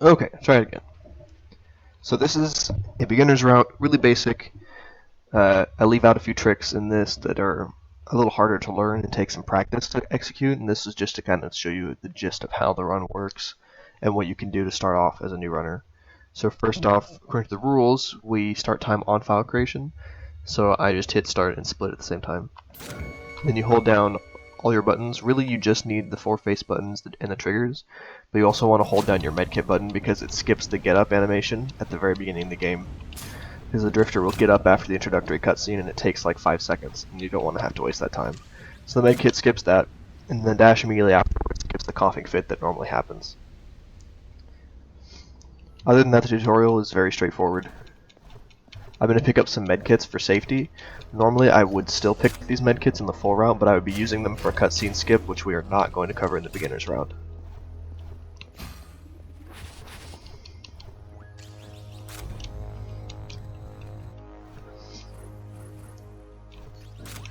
Okay, try it again. So this is a beginner's route, really basic. I leave out a few tricks in this that are a little harder to learn and take some practice to execute, and this is just to kind of show you the gist of how the run works and what you can do to start off as a new runner. So first off, according to the rules, we start time on file creation. So I just hit start and split at the same time. Then you hold down all your buttons. Really, you just need the 4 face buttons and the triggers, but you also want to hold down your medkit button because it skips the get up animation at the very beginning of the game. Because the drifter will get up after the introductory cutscene and it takes like 5 seconds, and you don't want to have to waste that time. So the medkit skips that, and the dash immediately afterwards skips the coughing fit that normally happens. Other than that, the tutorial is very straightforward. I'm going to pick up some medkits for safety. Normally I would still pick these medkits in the full route, but I would be using them for a cutscene skip, which we are not going to cover in the beginner's round.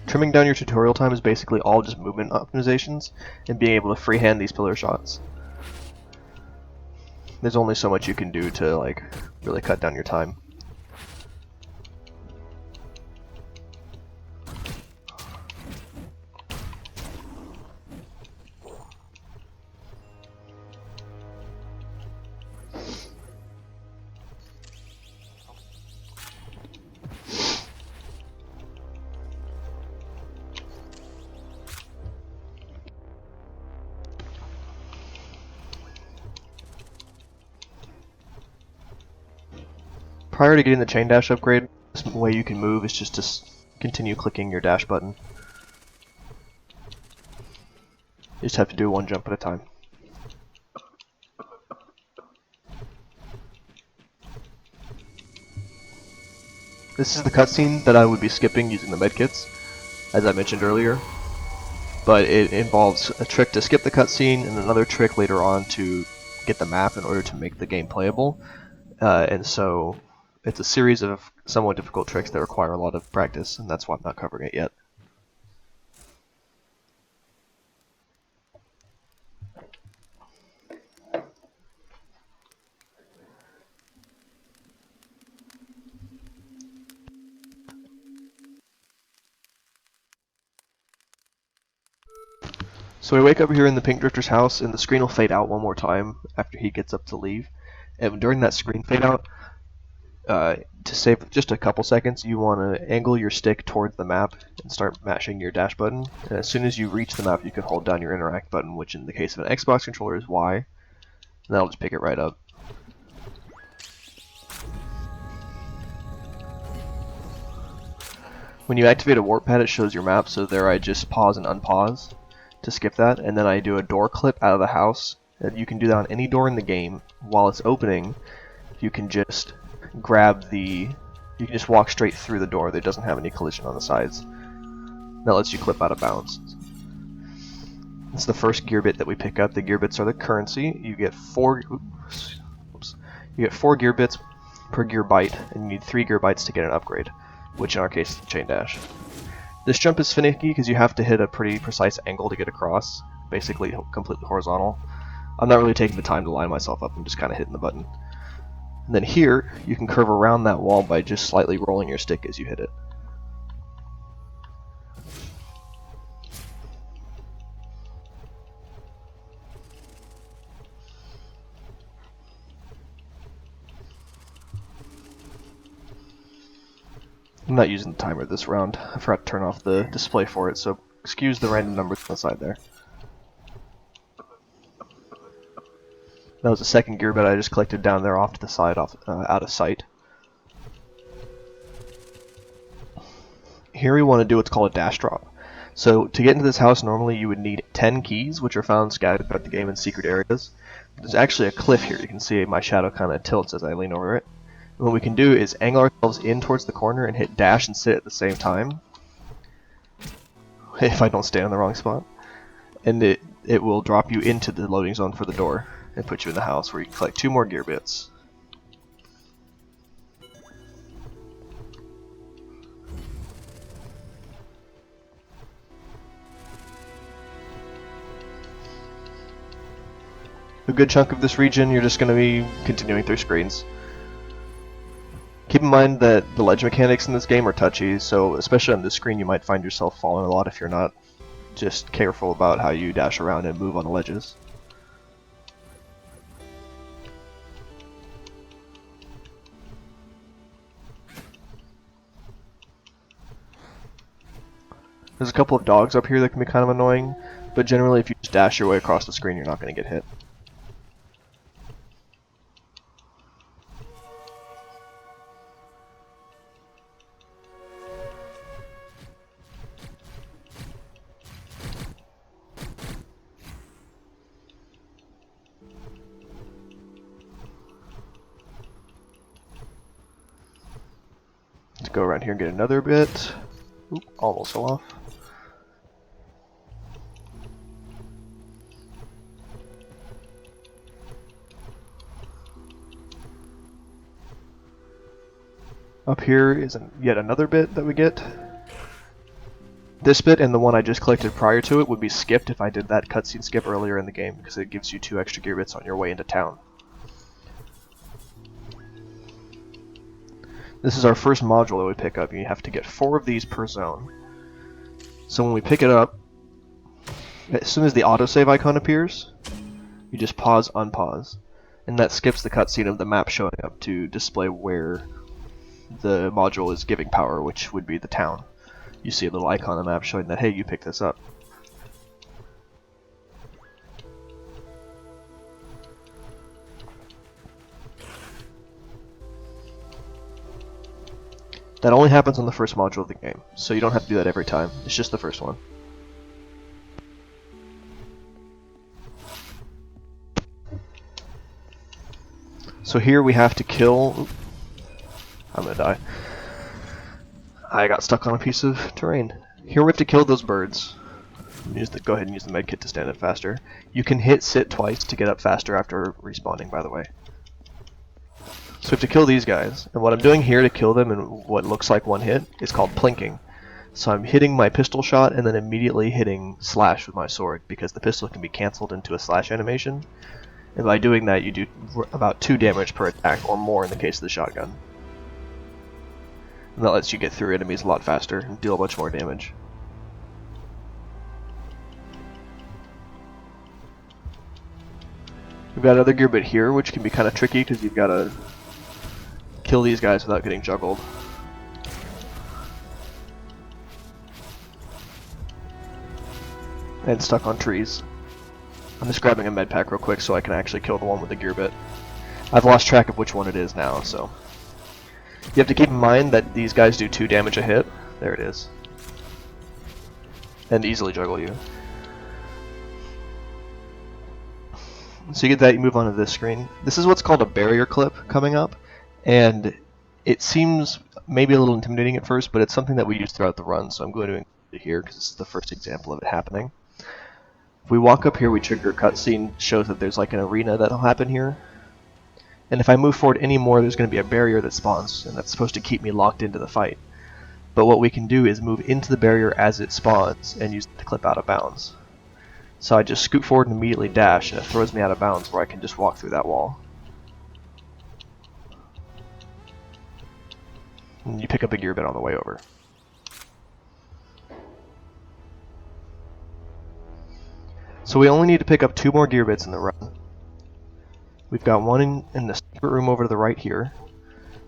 Trimming down your tutorial time is basically all just movement optimizations and being able to freehand these pillar shots. There's only so much you can do to like really cut down your time. Prior to getting the chain dash upgrade, the way you can move is just to continue clicking your dash button. You just have to do one jump at a time. This is the cutscene that I would be skipping using the medkits, as I mentioned earlier, but it involves a trick to skip the cutscene and another trick later on to get the map in order to make the game playable, and so it's a series of somewhat difficult tricks that require a lot of practice, and that's why I'm not covering it yet. So we wake up here in the Pink Drifter's house, and the screen will fade out one more time after he gets up to leave. And during that screen fade out, to save just a couple seconds, you want to angle your stick towards the map and start mashing your dash button. And as soon as you reach the map, you can hold down your interact button, which in the case of an Xbox controller is Y, and that'll just pick it right up. When you activate a warp pad, it shows your map, so there I just pause and unpause to skip that, and then I do a door clip out of the house. You can do that on any door in the game. While it's opening, you can just you can just walk straight through the door that doesn't have any collision on the sides. That lets you clip out of bounds. It's the first gear bit that we pick up. The gear bits are the currency. You get 4 gear bits per gear byte, and you need 3 gear bytes to get an upgrade, which in our case is the chain dash. This jump is finicky because you have to hit a pretty precise angle to get across, basically completely horizontal. I'm not really taking the time to line myself up, I'm just kind of hitting the button. And then here, you can curve around that wall by just slightly rolling your stick as you hit it. I'm not using the timer this round. I forgot to turn off the display for it, so excuse the random numbers on the side there. That was the second gear bit I just collected down there off to the side, out of sight. Here we want to do what's called a dash drop. So to get into this house, normally you would need 10 keys, which are found scattered throughout the game in secret areas. There's actually a cliff here. You can see my shadow kind of tilts as I lean over it. And what we can do is angle ourselves in towards the corner and hit dash and sit at the same time, if I don't stand in the wrong spot. And it will drop you into the loading zone for the door and put you in the house where you can collect 2 more gear bits. a good chunk of this region, you're just going to be continuing through screens. Keep in mind that the ledge mechanics in this game are touchy, so especially on this screen you might find yourself falling a lot if you're not just careful about how you dash around and move on the ledges. There's a couple of dogs up here that can be kind of annoying, but generally if you just dash your way across the screen you're not going to get hit. Let's go around here and get another bit. Oop, almost fell off. Up here is yet another bit that we get. This bit and the one I just collected prior to it would be skipped if I did that cutscene skip earlier in the game, because it gives you 2 extra gear bits on your way into town. This is our first module that we pick up, and you have to get 4 of these per zone. So when we pick it up, as soon as the autosave icon appears, you just pause, unpause, and that skips the cutscene of the map showing up to display where the module is giving power, which would be the town. You see a little icon on the map showing that, hey, you picked this up. That only happens on the first module of the game, so you don't have to do that every time. It's just the first one. So here we have to kill... Oop, I'm gonna die. I got stuck on a piece of terrain. Here we have to kill those birds. Go ahead and use the medkit to stand up faster. You can hit sit twice to get up faster after respawning, by the way. So we have to kill these guys, and what I'm doing here to kill them in what looks like one hit is called plinking. So I'm hitting my pistol shot and then immediately hitting slash with my sword, because the pistol can be cancelled into a slash animation, and by doing that you do about 2 damage per attack, or more in the case of the shotgun. And that lets you get through enemies a lot faster and deal a bunch more damage. We've got another gear bit here, which can be kind of tricky because you've got to kill these guys without getting juggled. And stuck on trees. I'm just grabbing a med pack real quick so I can actually kill the one with the gear bit. I've lost track of which one it is now, so... You have to keep in mind that these guys do 2 damage a hit. There it is. And easily juggle you. So you get that, you move on to this screen. This is what's called a barrier clip coming up, and it seems maybe a little intimidating at first, but it's something that we use throughout the run, so I'm going to include it here because this is the first example of it happening. If we walk up here, we trigger a cutscene, shows that there's like an arena that'll happen here. And if I move forward any more, there's going to be a barrier that spawns, and that's supposed to keep me locked into the fight. But what we can do is move into the barrier as it spawns and use it to clip out of bounds. So I just scoot forward and immediately dash, and it throws me out of bounds where I can just walk through that wall. And you pick up a gear bit on the way over. So we only need to pick up 2 more gear bits in the run. We've got one in the secret room over to the right here,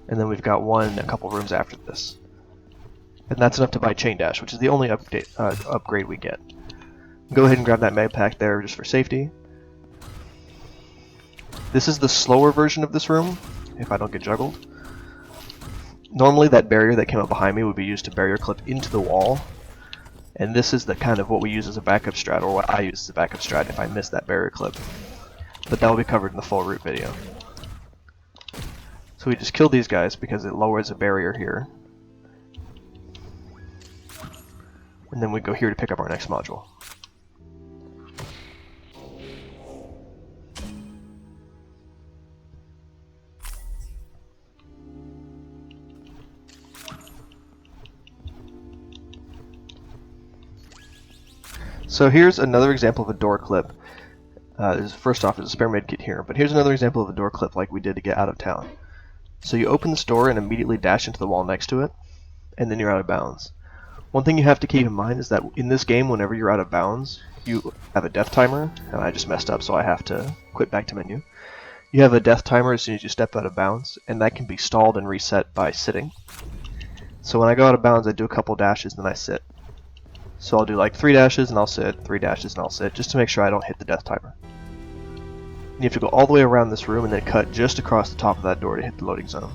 and then we've got one a couple rooms after this. And that's enough to buy Chain Dash, which is the only upgrade we get. Go ahead and grab that med pack there just for safety. This is the slower version of this room, if I don't get juggled. Normally that barrier that came up behind me would be used to barrier clip into the wall, and this is the kind of what we use as a backup strat, or what I use as a backup strat if I miss that barrier clip. But that will be covered in the full route video. So we just kill these guys because it lowers a barrier here. And then we go here to pick up our next module. So here's another example of a door clip. First off, there's a spare med kit here, but here's another example of a door clip like we did to get out of town. So you open this door and immediately dash into the wall next to it, and then you're out of bounds. One thing you have to keep in mind is that in this game, whenever you're out of bounds, you have a death timer, and I just messed up, so I have to quit back to menu. You have a death timer as soon as you step out of bounds, and that can be stalled and reset by sitting. So when I go out of bounds, I do a couple dashes, and then I sit. So I'll do like 3 dashes, and I'll sit, 3 dashes, and I'll sit, just to make sure I don't hit the death timer. You have to go all the way around this room and then cut just across the top of that door to hit the loading zone.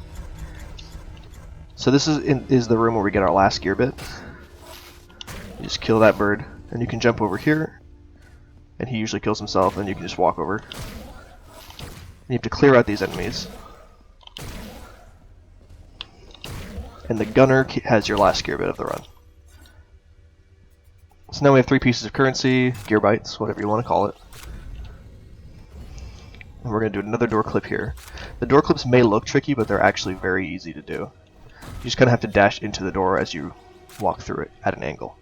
So this is the room where we get our last gear bit. You just kill that bird, and you can jump over here, and he usually kills himself, and you can just walk over. And you have to clear out these enemies. And the gunner has your last gear bit of the run. So now we have 3 pieces of currency, gear bytes, whatever you want to call it. And we're going to do another door clip here. The door clips may look tricky, but they're actually very easy to do. You just kind of have to dash into the door as you walk through it at an angle.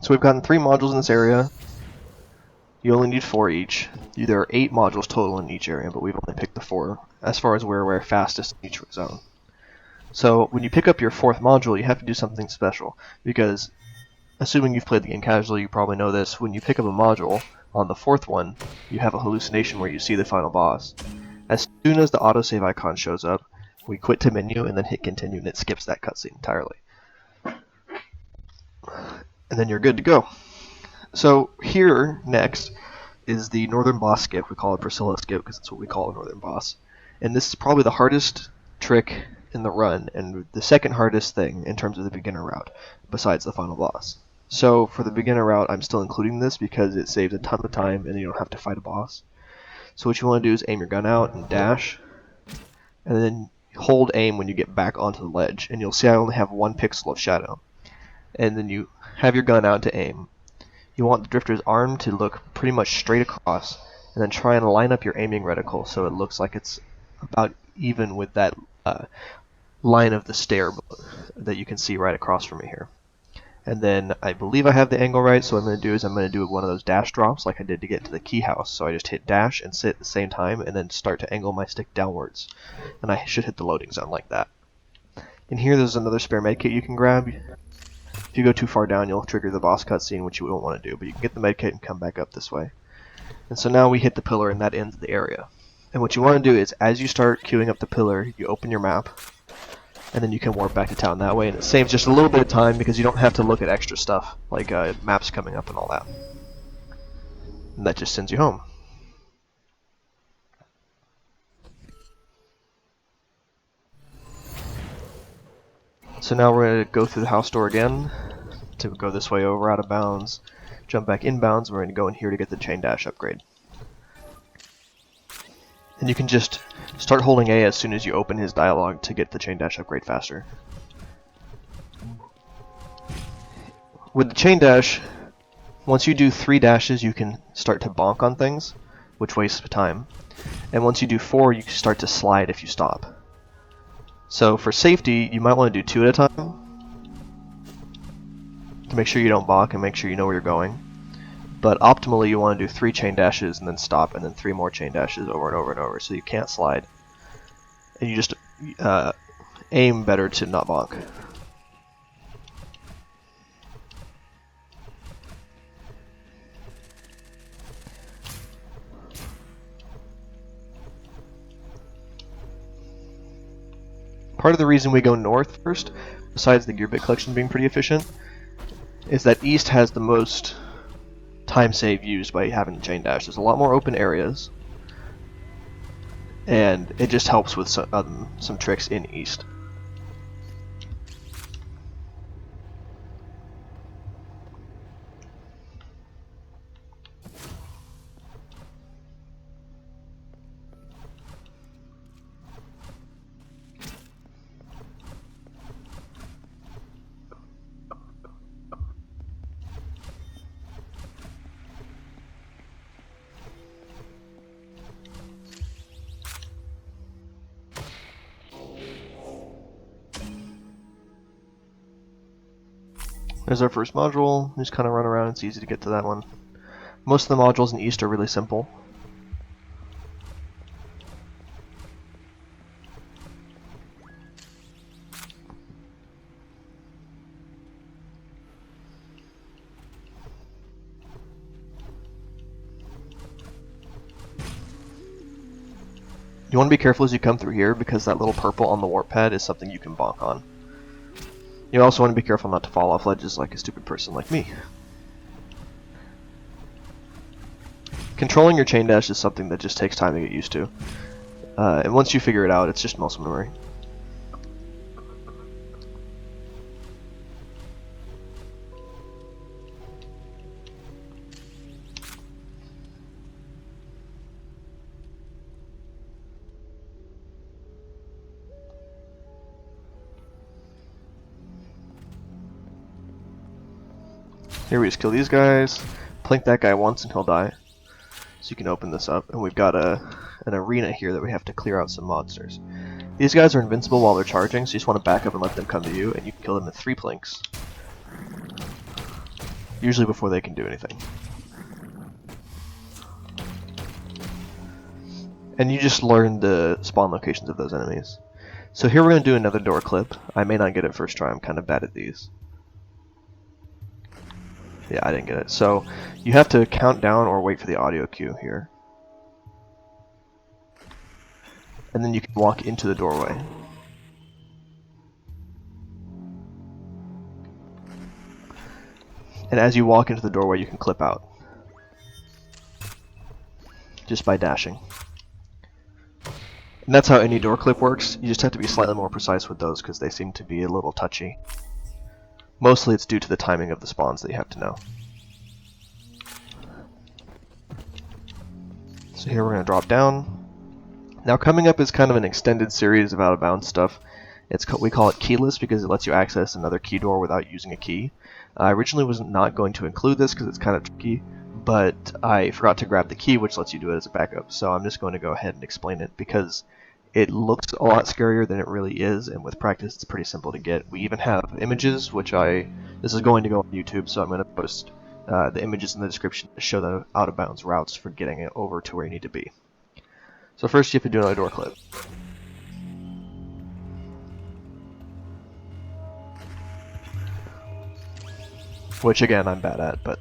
So we've gotten 3 modules in this area. You only need 4 each. There are 8 modules total in each area, but we've only picked the 4 as far as where we're fastest in each zone. So when you pick up your 4th module, you have to do something special, because assuming you've played the game casually, you probably know this. When you pick up a module, on the 4th one, you have a hallucination where you see the final boss. As soon as the autosave icon shows up, we quit to menu and then hit continue, and it skips that cutscene entirely. And then you're good to go. So here, next, is the Northern Boss skip. We call it Priscilla skip because that's what we call a Northern Boss. And this is probably the hardest trick in the run, and the second hardest thing in terms of the beginner route, besides the final boss. So for the beginner route, I'm still including this because it saves a ton of time and you don't have to fight a boss. So what you want to do is aim your gun out and dash, and then hold aim when you get back onto the ledge, and you'll see I only have 1 pixel of shadow. And then you have your gun out to aim. You want the drifter's arm to look pretty much straight across, and then try and line up your aiming reticle so it looks like it's about even with that line of the stair that you can see right across from me here. And then I believe I have the angle right, so what I'm going to do is I'm going to do one of those dash drops like I did to get to the key house. So I just hit dash and sit at the same time, and then start to angle my stick downwards. And I should hit the loading zone like that. And here there's another spare medkit you can grab. If you go too far down, you'll trigger the boss cutscene, which you won't want to do, but you can get the medkit and come back up this way. And so now we hit the pillar, and that ends the area. And what you want to do is, as you start queuing up the pillar, you open your map, and then you can warp back to town that way, and it saves just a little bit of time because you don't have to look at extra stuff, like maps coming up and all that. And that just sends you home. So now we're going to go through the house door again to go this way over out of bounds, jump back inbounds, and we're going to go in here to get the chain dash upgrade. And you can just start holding A as soon as you open his dialogue to get the chain dash upgrade faster. With the chain dash, once you do 3 dashes, you can start to bonk on things, which wastes time. And once you do 4, you can start to slide if you stop. So for safety, you might want to do 2 at a time to make sure you don't bonk and make sure you know where you're going. But optimally, you want to do 3 chain dashes and then stop, and then 3 more chain dashes over and over and over, so you can't slide. And you just aim better to not bonk. Part of the reason we go north first, besides the gear bit collection being pretty efficient, is that east has the most time save used by having the chain dash. There's a lot more open areas, and it just helps with some tricks in east. There's our first module. Just kind of run around. It's easy to get to that one. Most of the modules in East are really simple. You want to be careful as you come through here because that little purple on the warp pad is something you can bonk on. You also want to be careful not to fall off ledges like a stupid person like me. Controlling your chain dash is something that just takes time to get used to. And once you figure it out, it's just muscle memory. Here we just kill these guys, plink that guy once and he'll die. So you can open this up, and we've got an arena here that we have to clear out some monsters. These guys are invincible while they're charging, so you just want to back up and let them come to you, and you can kill them in 3 plinks. Usually before they can do anything. And you just learn the spawn locations of those enemies. So here we're going to do another door clip. I may not get it first try, I'm kind of bad at these. Yeah, I didn't get it. So you have to count down or wait for the audio cue here. And then you can walk into the doorway. And as you walk into the doorway, you can clip out. Just by dashing. And that's how any door clip works. You just have to be slightly more precise with those because they seem to be a little touchy. Mostly it's due to the timing of the spawns that you have to know. So here we're going to drop down. Now coming up is kind of an extended series of out of bounds stuff. We call it keyless because it lets you access another key door without using a key. I originally was not going to include this because it's kind of tricky, but I forgot to grab the key which lets you do it as a backup. So I'm just going to go ahead and explain it because it looks a lot scarier than it really is, and with practice it's pretty simple to get. We even have images, which this is going to go on YouTube, so I'm going to post the images in the description to show the out-of-bounds routes for getting it over to where you need to be. So first you have to do another door clip. Which again, I'm bad at, but...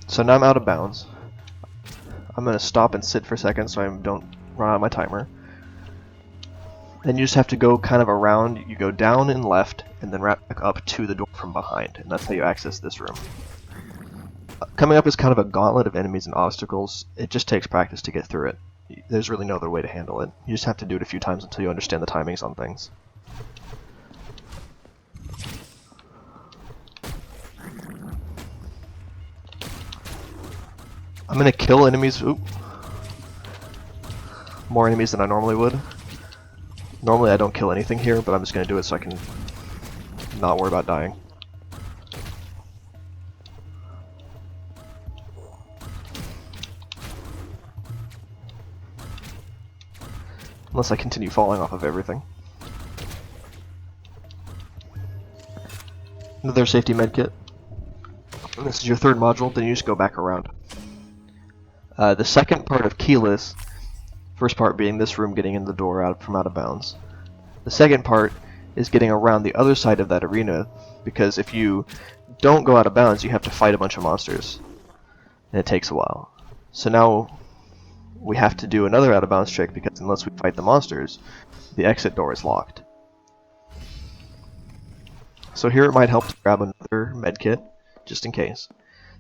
So now I'm out of bounds. I'm going to stop and sit for a second so I don't run out of my timer. Then you just have to go kind of around. You go down and left, and then wrap back up to the door from behind, and that's how you access this room. Coming up is kind of a gauntlet of enemies and obstacles. It just takes practice to get through it. There's really no other way to handle it. You just have to do it a few times until you understand the timings on things. I'm gonna kill enemies. Oop. More enemies than I normally would. Normally I don't kill anything here, but I'm just gonna do it so I can not worry about dying. Unless I continue falling off of everything. Another safety medkit. And this is your third module, then you just go back around. The second part of keyless, first part being this room getting in the door from out of bounds. The second part is getting around the other side of that arena, because if you don't go out of bounds, you have to fight a bunch of monsters, and it takes a while. So now we have to do another out of bounds trick, because unless we fight the monsters, the exit door is locked. So here it might help to grab another medkit, just in case.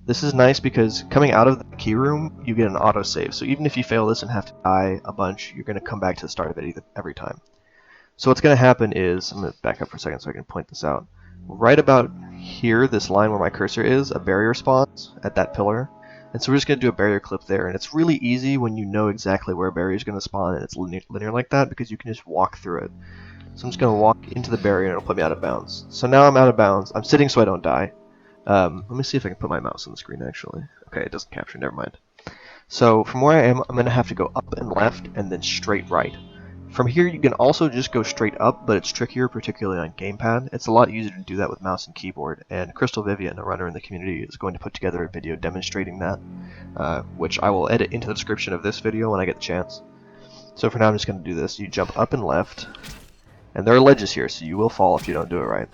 This is nice because coming out of the key room, you get an autosave. So even if you fail this and have to die a bunch, you're going to come back to the start of it every time. So what's going to happen is, I'm going to back up for a second so I can point this out. Right about here, this line where my cursor is, a barrier spawns at that pillar. And so we're just going to do a barrier clip there. And it's really easy when you know exactly where a barrier is going to spawn and it's linear like that, because you can just walk through it. So I'm just going to walk into the barrier and it'll put me out of bounds. So now I'm out of bounds. I'm sitting so I don't die. Let me see if I can put my mouse on the screen actually. Okay, it doesn't capture, never mind. So from where I am, I'm going to have to go up and left and then straight right. From here you can also just go straight up, but it's trickier, particularly on gamepad. It's a lot easier to do that with mouse and keyboard, and Crystal Vivian, a runner in the community, is going to put together a video demonstrating that, which I will edit into the description of this video when I get the chance. So for now I'm just going to do this. You jump up and left, and there are ledges here, so you will fall if you don't do it right.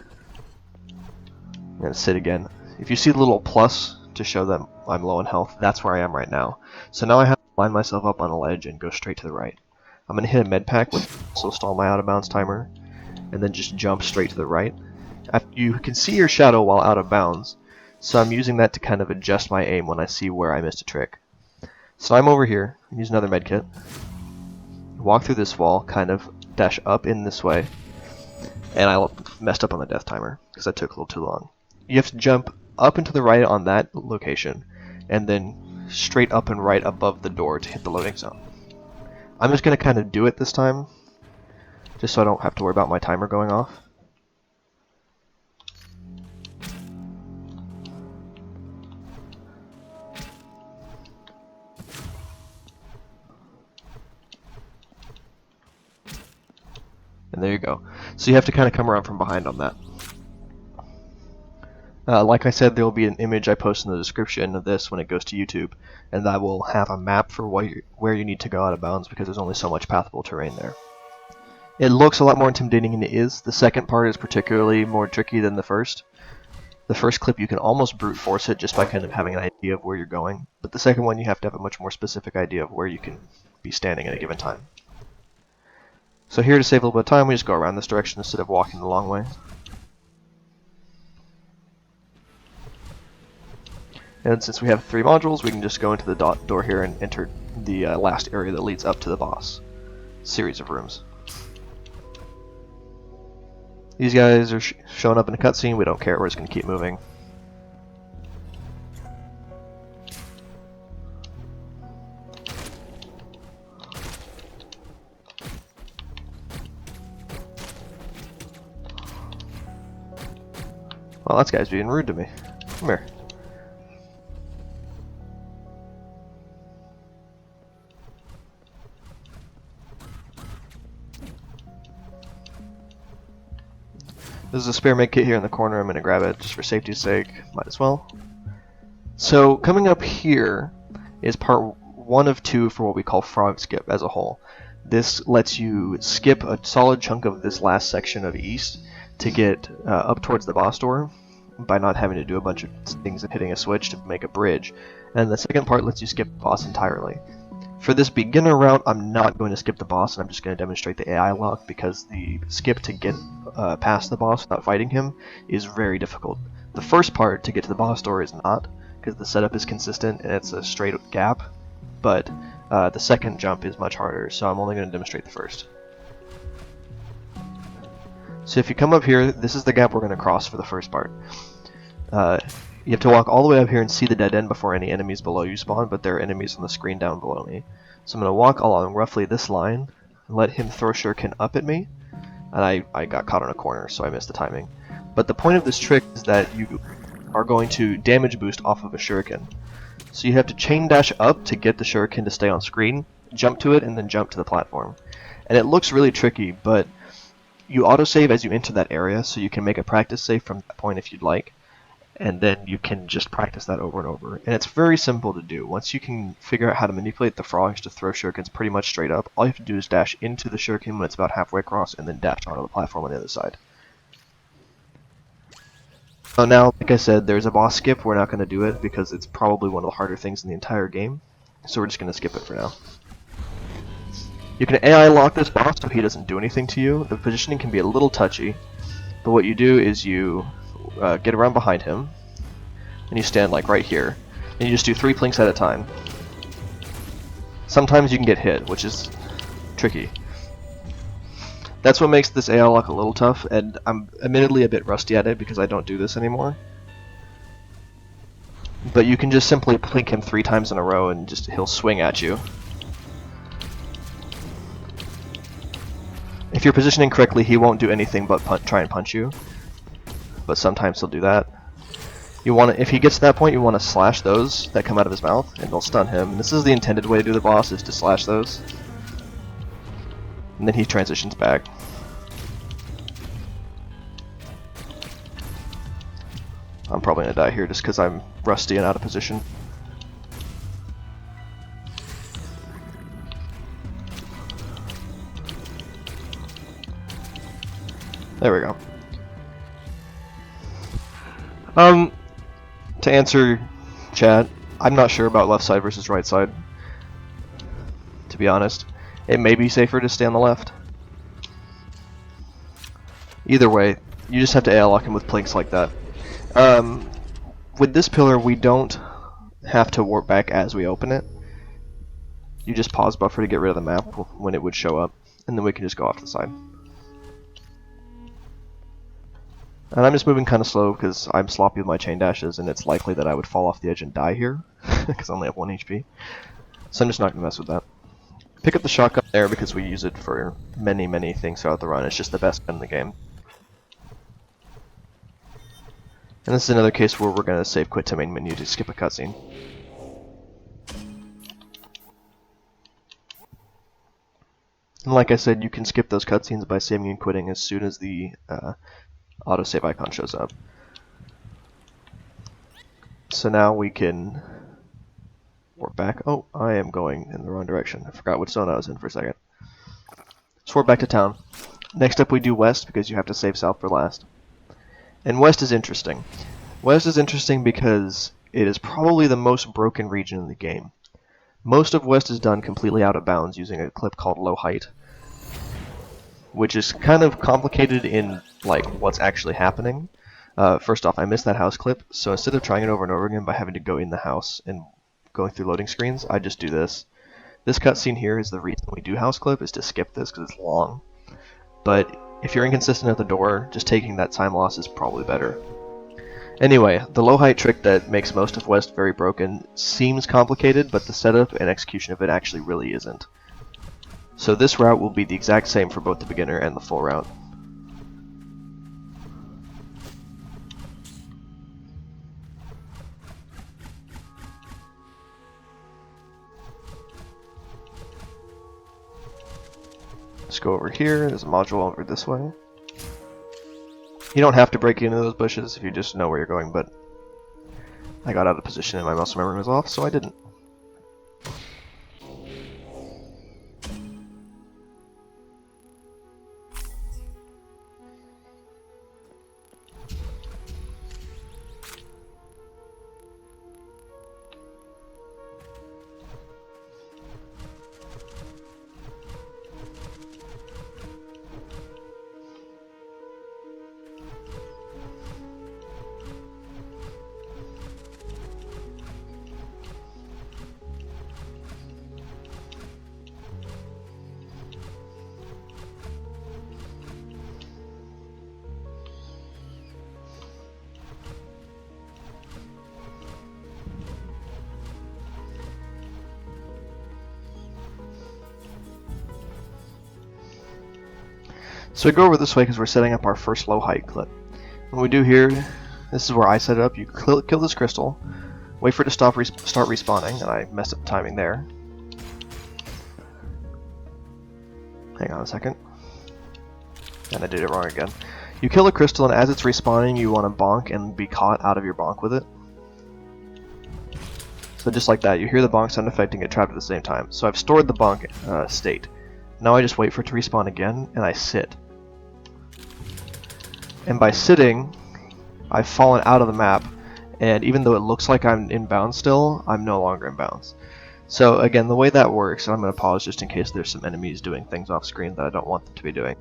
I'm going to sit again. If you see the little plus to show that I'm low in health, that's where I am right now. So now I have to line myself up on a ledge and go straight to the right. I'm going to hit a med pack, which will also stall my out of bounds timer, and then just jump straight to the right. You can see your shadow while out of bounds, so I'm using that to kind of adjust my aim when I see where I missed a trick. So I'm over here, use another med kit, walk through this wall, kind of dash up in this way, and I messed up on the death timer because that took a little too long. You have to jump up and to the right on that location, and then straight up and right above the door to hit the loading zone. I'm just going to kind of do it this time, just so I don't have to worry about my timer going off. And there you go. So you have to kind of come around from behind on that. Like I said, there will be an image I post in the description of this when it goes to YouTube, and that will have a map for where you need to go out of bounds because there's only so much pathable terrain there. It looks a lot more intimidating than it is. The second part is particularly more tricky than the first. The first clip you can almost brute force it just by kind of having an idea of where you're going, but the second one you have to have a much more specific idea of where you can be standing at a given time. So here to save a little bit of time, we just go around this direction instead of walking the long way. And since we have 3 modules, we can just go into the door here and enter the last area that leads up to the boss series of rooms. These guys are showing up in a cutscene. We don't care. We're just going to keep moving. Well, that guy's being rude to me. Come here. There's a spare med kit here in the corner. I'm going to grab it just for safety's sake. Might as well. So coming up here is part 1 of 2 for what we call frog skip as a whole. This lets you skip a solid chunk of this last section of east to get up towards the boss door by not having to do a bunch of things and hitting a switch to make a bridge. And the second part lets you skip the boss entirely. For this beginner route, I'm not going to skip the boss, and I'm just going to demonstrate the AI lock because the skip to get past the boss without fighting him is very difficult. The first part to get to the boss door is not, because the setup is consistent and it's a straight gap, but the second jump is much harder, so I'm only going to demonstrate the first. So if you come up here, this is the gap we're going to cross for the first part. You have to walk all the way up here and see the dead end before any enemies below you spawn, but there are enemies on the screen down below me. So I'm going to walk along roughly this line, and let him throw shuriken up at me, and I got caught on a corner, so I missed the timing. But the point of this trick is that you are going to damage boost off of a shuriken. So you have to chain dash up to get the shuriken to stay on screen, jump to it, and then jump to the platform. And it looks really tricky, but you autosave as you enter that area, so you can make a practice save from that point if you'd like. And then you can just practice that over and over. And it's very simple to do. Once you can figure out how to manipulate the frogs to throw shurikens pretty much straight up, all you have to do is dash into the shuriken when it's about halfway across, and then dash onto the platform on the other side. So now, like I said, there's a boss skip. We're not going to do it because it's probably one of the harder things in the entire game. So we're just going to skip it for now. You can AI lock this boss so he doesn't do anything to you. The positioning can be a little touchy, but what you do is you get around behind him, and you stand like right here, and you just do 3 plinks at a time. Sometimes you can get hit, which is tricky. That's what makes this AI lock a little tough, and I'm admittedly a bit rusty at it because I don't do this anymore. But you can just simply plink him 3 times in a row and he'll swing at you. If you're positioning correctly, he won't do anything but try and punch you. But sometimes he'll do that. You want to, if he gets to that point, you want to slash those that come out of his mouth, and they'll stun him. And this is the intended way to do the boss, is to slash those. And then he transitions back. I'm probably gonna die here just because I'm rusty and out of position. There we go. To answer chat, I'm not sure about left side versus right side. To be honest, it may be safer to stay on the left. Either way, you just have to AL lock him with plinks like that. With this pillar, we don't have to warp back as we open it. You just pause buffer to get rid of the map when it would show up, and then we can just go off to the side. And I'm just moving kind of slow because I'm sloppy with my chain dashes, and it's likely that I would fall off the edge and die here because I only have 1 HP. So I'm just not going to mess with that. Pick up the shotgun there because we use it for many things throughout the run. It's just the best gun in the game. And this is another case where we're going to save quit to main menu to skip a cutscene. And like I said, you can skip those cutscenes by saving and quitting as soon as the autosave icon shows up. So now we can warp back. Oh, I am going in the wrong direction. I forgot which zone I was in for a second. Let's warp back to town. Next up we do west because you have to save south for last. And west is interesting. West is interesting because it is probably the most broken region in the game. Most of west is done completely out of bounds using a clip called low height, which is kind of complicated in like what's actually happening. First off, I missed that house clip, so instead of trying it over and over again by having to go in the house and going through loading screens, I just do this. This cutscene here is the reason we do house clip, is to skip this because it's long. But if you're inconsistent at the door, just taking that time loss is probably better. Anyway, the low height trick that makes most of west very broken seems complicated, but the setup and execution of it actually really isn't. So this route will be the exact same for both the beginner and the full route. Let's go over here. There's a module over this way. You don't have to break into those bushes if you just know where you're going, but I got out of position and my muscle memory was off, so I didn't. So we go over this way because we're setting up our first low height clip. What we do here, this is where I set it up. You kill this crystal, wait for it to start respawning, and I messed up the timing there. Hang on a second. And I did it wrong again. You kill a crystal, and as it's respawning, you want to bonk and be caught out of your bonk with it. So just like that, you hear the bonk sound effect and get trapped at the same time. So I've stored the bonk state. Now I just wait for it to respawn again, and I sit. And by sitting, I've fallen out of the map, and even though it looks like I'm in bounds still, I'm no longer in bounds. So again, the way that works, and I'm going to pause just in case there's some enemies doing things off screen that I don't want them to be doing.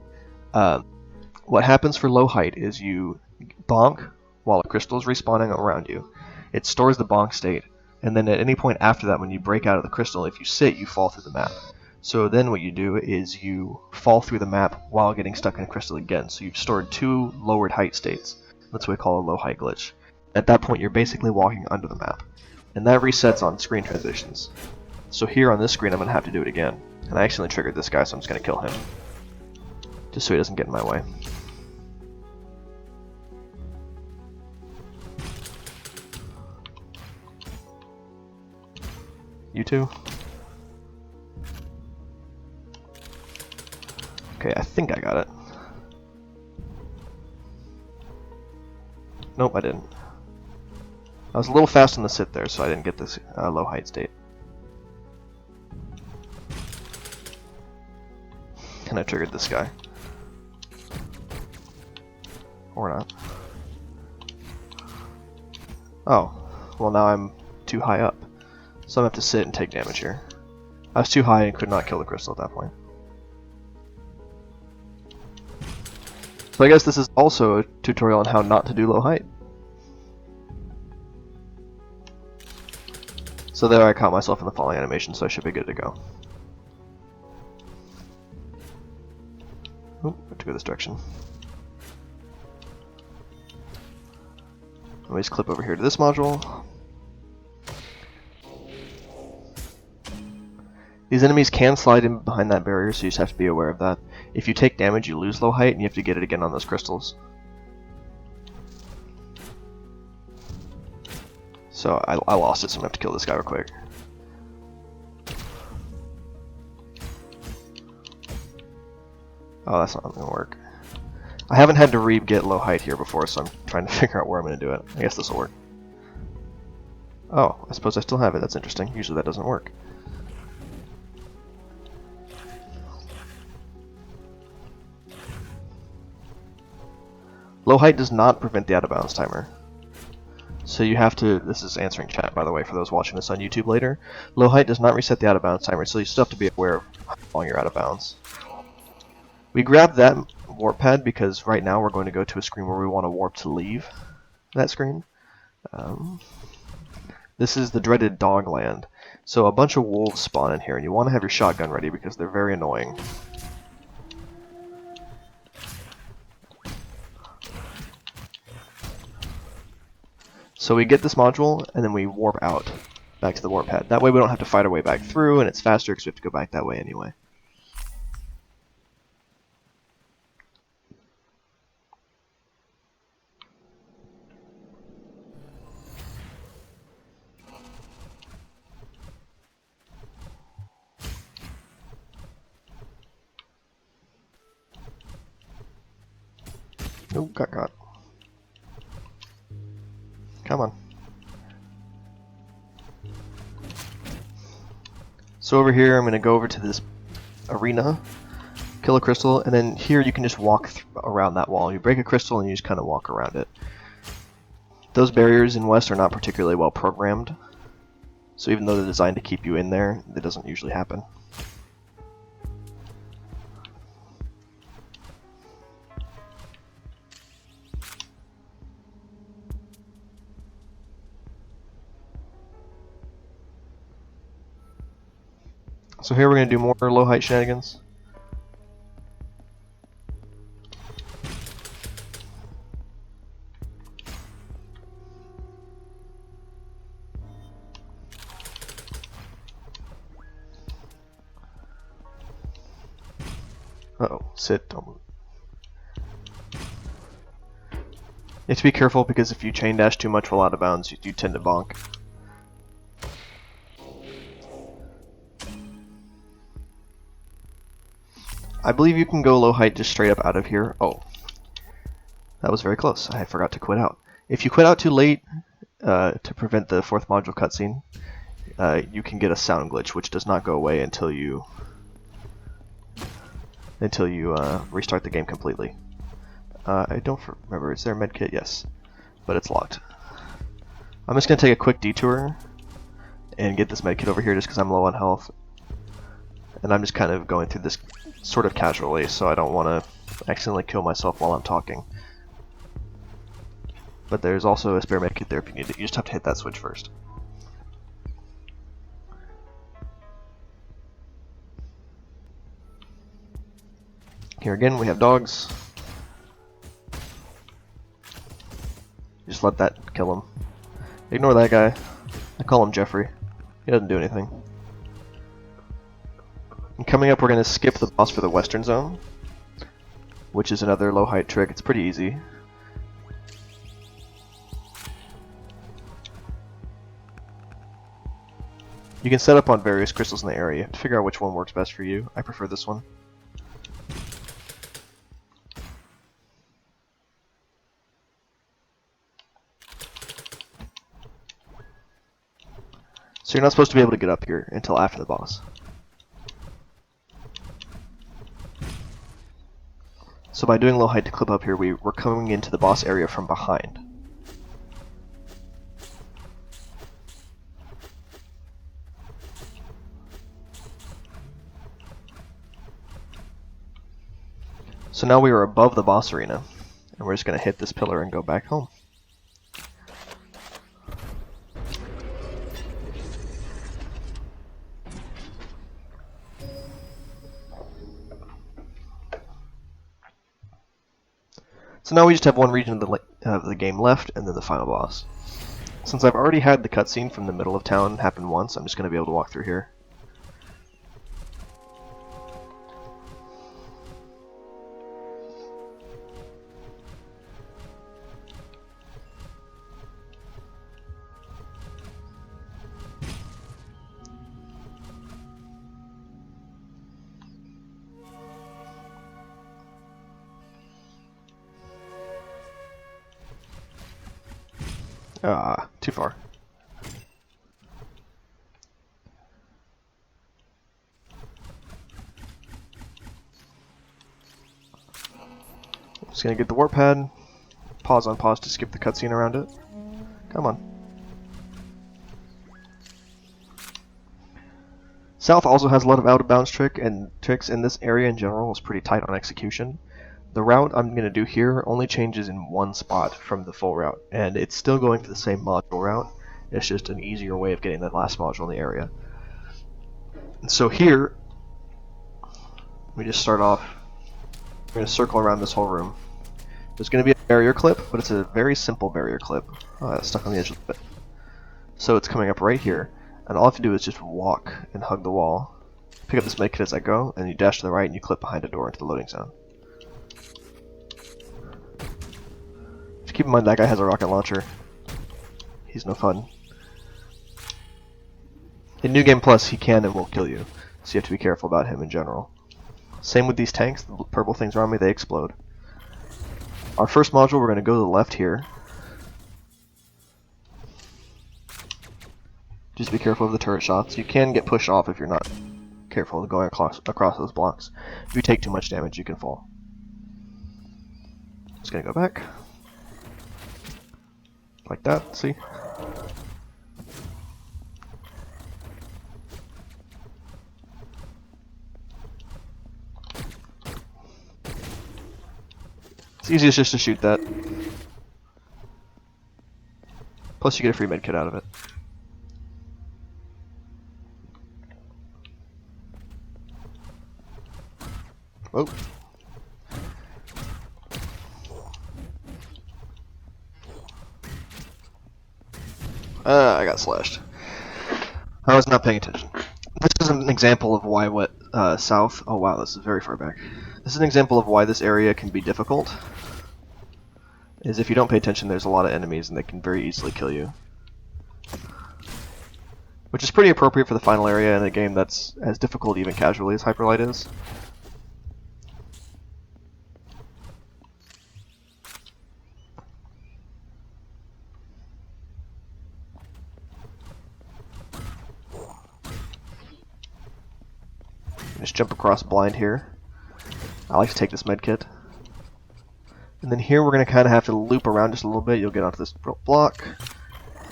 What happens for low height is you bonk while a crystal is respawning around you. It stores the bonk state, and then at any point after that, when you break out of the crystal, if you sit, you fall through the map. So then what you do is you fall through the map while getting stuck in a crystal again. So you've stored 2 lowered height states. That's what we call a low height glitch. At that point, you're basically walking under the map. And that resets on screen transitions. So here on this screen, I'm going to have to do it again. And I accidentally triggered this guy, so I'm just going to kill him. Just so he doesn't get in my way. You two? Okay, I think I got it. Nope, I didn't. I was a little fast on the sit there, so I didn't get this low height state. And I triggered this guy. Or not. Oh, well now I'm too high up. So I'm going to have to sit and take damage here. I was too high and could not kill the crystal at that point. So I guess this is also a tutorial on how not to do low height. So there I caught myself in the falling animation, so I should be good to go. Oop, I have to go this direction. Let me just clip over here to this module. These enemies can slide in behind that barrier, so you just have to be aware of that. If you take damage, you lose low height, and you have to get it again on those crystals. So I lost it, so I'm going to have to kill this guy real quick. Oh, that's not going to work. I haven't had to re-get low height here before, so I'm trying to figure out where I'm going to do it. I guess this will work. Oh, I suppose I still have it. That's interesting. Usually that doesn't work. Low height does not prevent the out of bounds timer. So you have to, this is answering chat by the way for those watching this on YouTube later. Low height does not reset the out of bounds timer, so you still have to be aware of how long you're out of bounds. We grabbed that warp pad because right now we're going to go to a screen where we want to warp to leave that screen. This is the dreaded Dogland. So a bunch of wolves spawn in here and you want to have your shotgun ready because they're very annoying. So we get this module and then we warp out back to the warp pad. That way we don't have to fight our way back through and it's faster because we have to go back that way anyway. Oh, got caught. Come on. So over here, I'm going to go over to this arena, kill a crystal, and then here you can just walk around that wall. You break a crystal and you just kind of walk around it. Those barriers in West are not particularly well programmed, so even though they're designed to keep you in there, that doesn't usually happen. So here we're going to do more low height shenanigans. Uh-oh, sit, don't move. You have to be careful because if you chain dash too much while out of bounds, you tend to bonk. I believe you can go low height just straight up out of here. Oh, that was very close. I forgot to quit out. If you quit out too late to prevent the fourth module cutscene, you can get a sound glitch, which does not go away until you restart the game completely. I don't remember. Is there a medkit? Yes, but it's locked. I'm just gonna take a quick detour and get this medkit over here just because I'm low on health, and I'm just kind of going through this sort of casually, so I don't want to accidentally kill myself while I'm talking. But there's also a spare medkit there if you need it. You just have to hit that switch first. Here again, we have dogs. Just let that kill him. Ignore that guy. I call him Jeffrey. He doesn't do anything. And coming up, we're going to skip the boss for the Western Zone, which is another low height trick. It's pretty easy. You can set up on various crystals in the area to figure out which one works best for you. I prefer this one. So you're not supposed to be able to get up here until after the boss. So by doing low height to clip up here, we're coming into the boss area from behind. So now we are above the boss arena, and we're just going to hit this pillar and go back home. So now we just have one region of the game left, and then the final boss. Since I've already had the cutscene from the middle of town happen once, I'm just going to be able to walk through here. Ah, too far. Just gonna get the warp pad, pause on pause to skip the cutscene around it. Come on. South also has a lot of out-of-bounds tricks, and this area in general is pretty tight on execution. The route I'm going to do here only changes in one spot from the full route, and it's still going for the same module route. It's just an easier way of getting that last module in the area. And so here, we just start off. We're going to circle around this whole room. There's going to be a barrier clip, but it's a very simple barrier clip. Stuck on the edge of it. So it's coming up right here, and all I have to do is just walk and hug the wall. Pick up this medkit as I go, and you dash to the right and you clip behind a door into the loading zone. Keep in mind that guy has a rocket launcher. He's no fun. In New Game Plus, he can and will kill you, so you have to be careful about him in general. Same with these tanks, the purple things around me, they explode. Our first module, we're going to go to the left here. Just be careful of the turret shots. You can get pushed off if you're not careful going across those blocks. If you take too much damage, you can fall. Just going to go back. Like that, see? It's easiest just to shoot that. Plus you get a free medkit out of it. Oh. I got slashed. I was not paying attention. This is an example of why south... Oh wow, this is very far back. This is an example of why this area can be difficult. Is if you don't pay attention, there's a lot of enemies and they can very easily kill you. Which is pretty appropriate for the final area in a game that's as difficult even casually as Hyperlight is. Just jump across blind here. I like to take this medkit. And then here we're going to kind of have to loop around just a little bit. You'll get onto this block.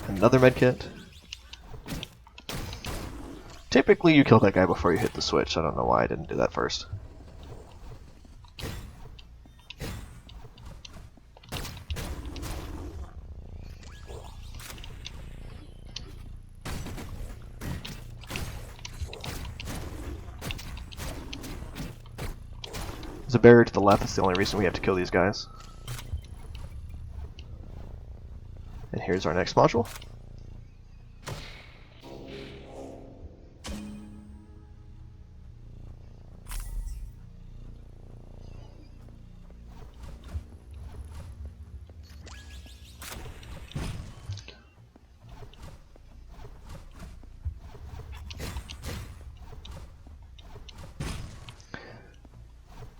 Another medkit. Typically you kill that guy before you hit the switch. I don't know why I didn't do that first. There's a barrier to the left. That's the only reason we have to kill these guys. And here's our next module.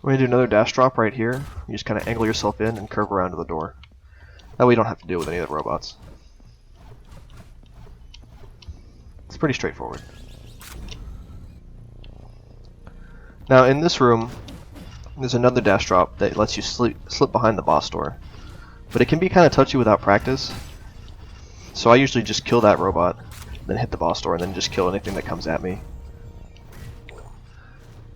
We're going to do another dash drop right here. You just kind of angle yourself in and curve around to the door. That way you don't have to deal with any of the robots. It's pretty straightforward. Now in this room, there's another dash drop that lets you slip behind the boss door. But it can be kind of touchy without practice. So I usually just kill that robot, then hit the boss door, and then just kill anything that comes at me.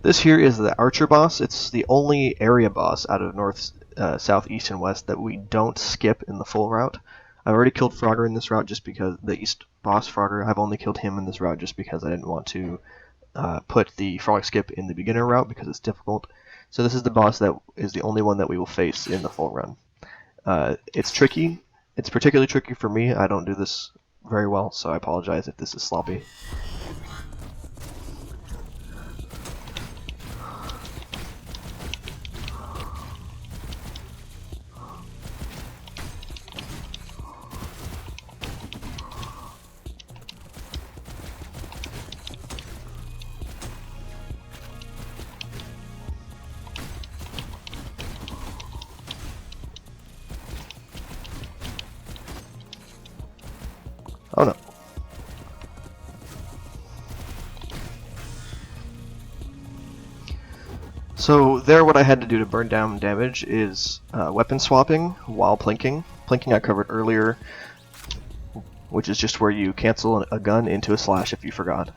This here is the Archer boss. It's the only area boss out of North, South, East, and West that we don't skip in the full route. I've already killed Frogger in this route just because the East boss Frogger, I've only killed him in this route just because I didn't want to put the frog skip in the beginner route because it's difficult. So this is the boss that is the only one that we will face in the full run. It's tricky. It's particularly tricky for me. I don't do this very well, so I apologize if this is sloppy. Oh no. So there what I had to do to burn down damage is weapon swapping while plinking. Plinking I covered earlier, which is just where you cancel a gun into a slash if you forgot.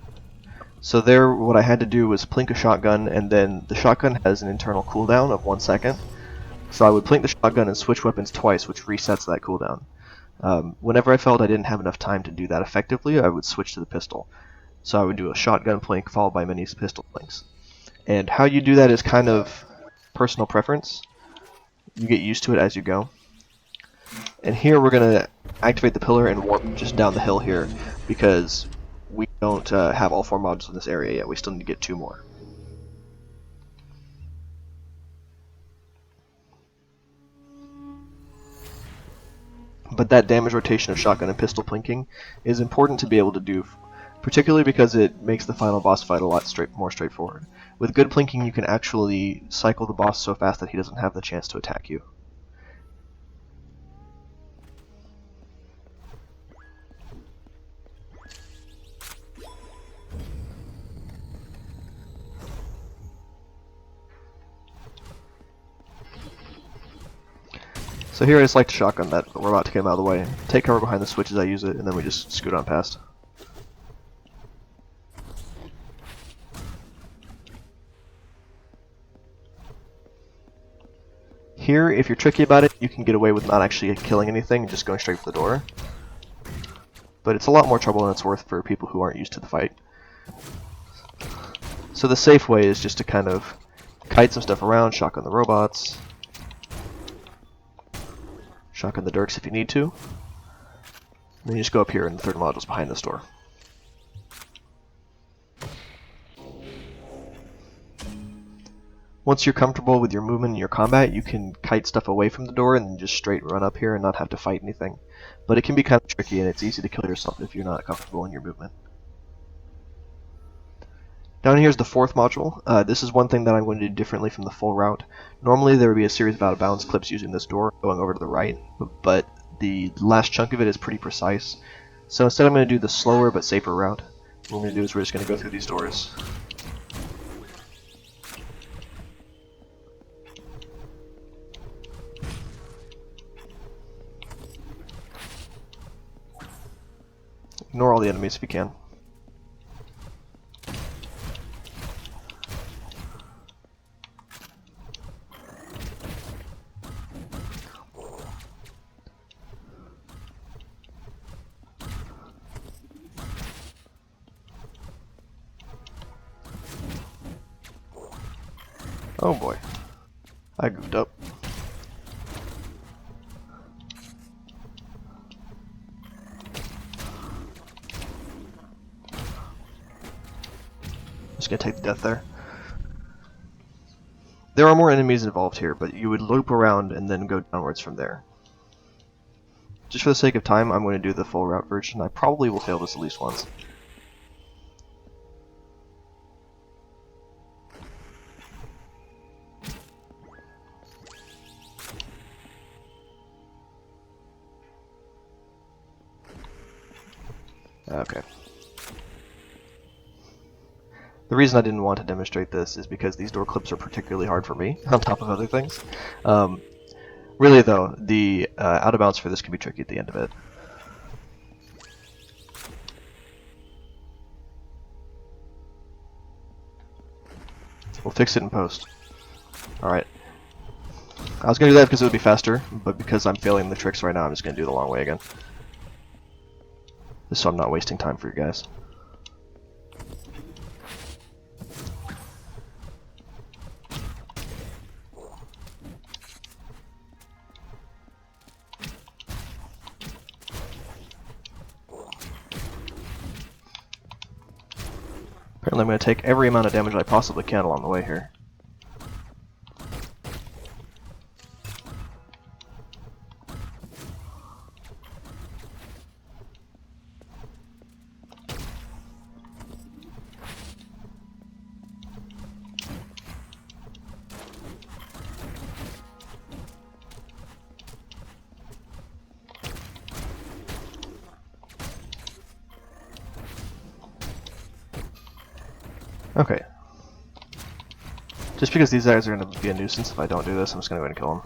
So there what I had to do was plink a shotgun, and then the shotgun has an internal cooldown of 1 second. So I would plink the shotgun and switch weapons twice, which resets that cooldown. Whenever I felt I didn't have enough time to do that effectively, I would switch to the pistol. So I would do a shotgun plink followed by many pistol plinks. And how you do that is kind of personal preference. You get used to it as you go. And here we're going to activate the pillar and warp just down the hill here because we don't have all 4 modules in this area yet. We still need to get 2 more. But that damage rotation of shotgun and pistol plinking is important to be able to do, particularly because it makes the final boss fight a lot more straightforward. With good plinking, you can actually cycle the boss so fast that he doesn't have the chance to attack you. So here I just like to shotgun that we're about to get him out of the way. Take cover behind the switch as I use it, and then we just scoot on past. Here, if you're tricky about it, you can get away with not actually killing anything and just going straight for the door. But it's a lot more trouble than it's worth for people who aren't used to the fight. So the safe way is just to kind of kite some stuff around, shotgun the robots, shotgun the Dirks if you need to. And then you just go up here and the 3rd module's behind this door. Once you're comfortable with your movement and your combat, you can kite stuff away from the door and then just straight run up here and not have to fight anything. But it can be kind of tricky and it's easy to kill yourself if you're not comfortable in your movement. Down here is the 4th module. This is one thing that I'm going to do differently from the full route. Normally there would be a series of out-of-bounds clips using this door going over to the right, but the last chunk of it is pretty precise. So instead I'm going to do the slower but safer route. What we're going to do is we're just going to go through these doors. Ignore all the enemies if you can. Oh boy, I goofed up. Just gonna take the death there. There are more enemies involved here, but you would loop around and then go downwards from there. Just for the sake of time, I'm going to do the full route version. I probably will fail this at least once. Okay. The reason I didn't want to demonstrate this is because these door clips are particularly hard for me, on top of other things. Really though, the out of bounds for this can be tricky at the end of it. We'll fix it in post. Alright. I was going to do that because it would be faster, but because I'm failing the tricks right now, I'm just going to do it the long way again. Just so I'm not wasting time for you guys. Apparently I'm going to take every amount of damage I possibly can along the way here. Okay. Just because these guys are going to be a nuisance if I don't do this, I'm just going to go ahead and kill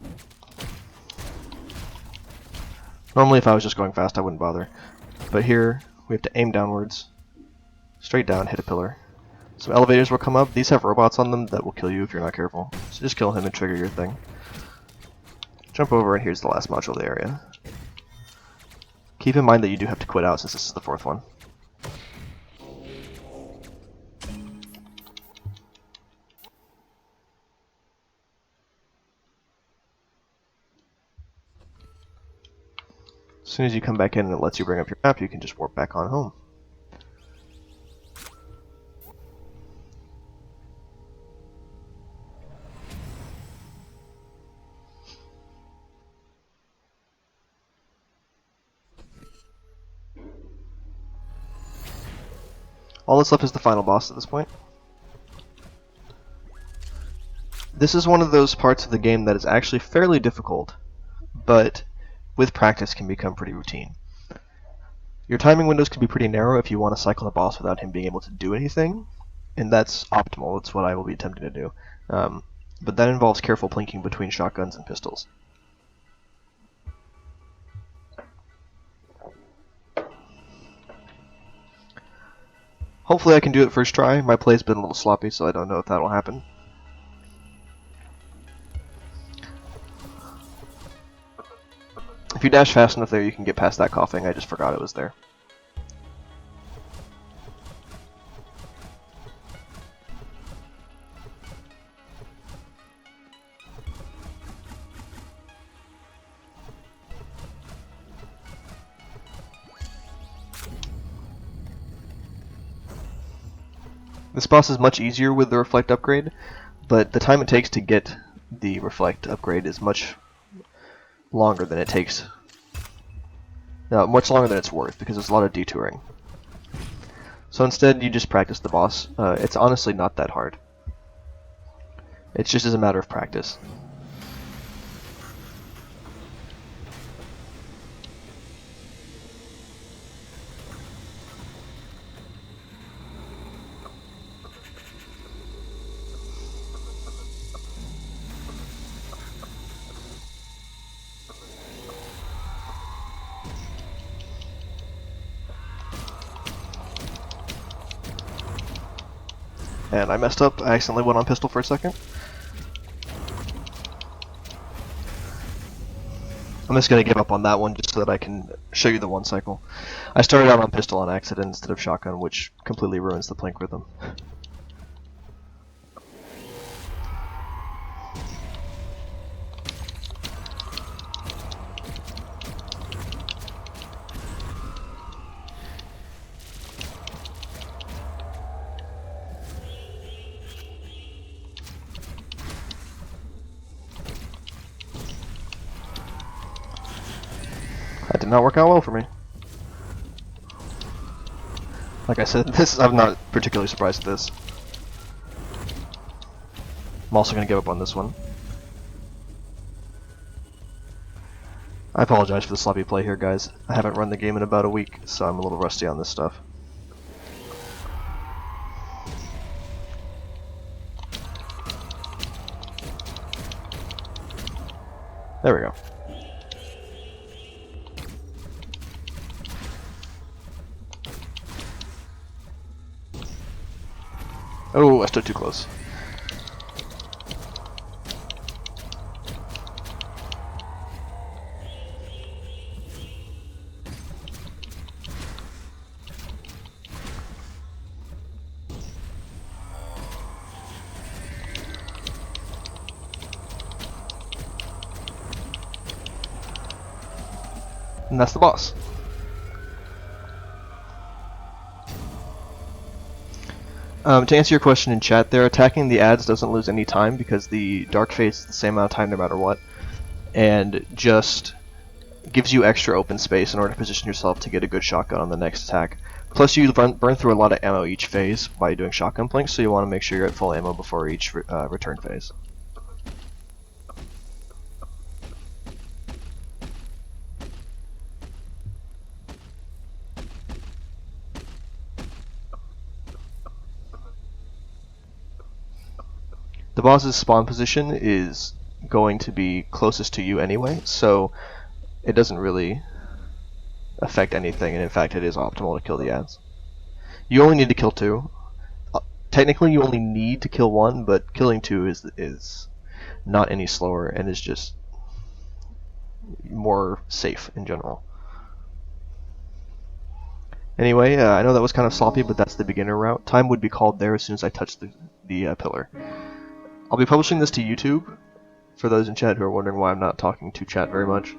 them. Normally if I was just going fast I wouldn't bother. But here, we have to aim downwards. Straight down, hit a pillar. Some elevators will come up. These have robots on them that will kill you if you're not careful. So just kill him and trigger your thing. Jump over and here's the last module of the area. Keep in mind that you do have to quit out since this is the fourth one. As soon as you come back in and it lets you bring up your map, you can just warp back on home. All that's left is the final boss at this point. This is one of those parts of the game that is actually fairly difficult, but with practice can become pretty routine. Your timing windows can be pretty narrow if you want to cycle the boss without him being able to do anything, and that's optimal. That's what I will be attempting to do. But that involves careful plinking between shotguns and pistols. Hopefully I can do it first try. My play's been a little sloppy, so I don't know if that'll happen. If you dash fast enough there, you can get past that coughing. I just forgot it was there. This boss is much easier with the Reflect upgrade, but the time it takes to get the Reflect upgrade is much longer than it takes. No, much longer than it's worth, because there's a lot of detouring. So instead, you just practice the boss. It's honestly not that hard. It's just as a matter of practice. And I messed up. I accidentally went on pistol for a second. I'm just going to give up on that one just so that I can show you the one cycle. I started out on pistol on accident instead of shotgun, which completely ruins the plink rhythm. That did not work out well for me. Like I said, I'm not particularly surprised at this. I'm also going to give up on this one. I apologize for the sloppy play here, guys. I haven't run the game in about a week, so I'm a little rusty on this stuff. There we go. Oh, I stood too close. And that's the boss. To answer your question in chat there, attacking the ads doesn't lose any time because the dark phase is the same amount of time no matter what, and just gives you extra open space in order to position yourself to get a good shotgun on the next attack. Plus you burn through a lot of ammo each phase by doing shotgun plinks, so you want to make sure you're at full ammo before each return phase. The boss's spawn position is going to be closest to you anyway, so it doesn't really affect anything, and in fact it is optimal to kill the ads. You only need to kill 2. Technically you only need to kill 1, but killing 2 is not any slower and is just more safe in general. Anyway, I know that was kind of sloppy, but that's the beginner route. Time would be called there as soon as I touch the pillar. I'll be publishing this to YouTube, for those in chat who are wondering why I'm not talking to chat very much.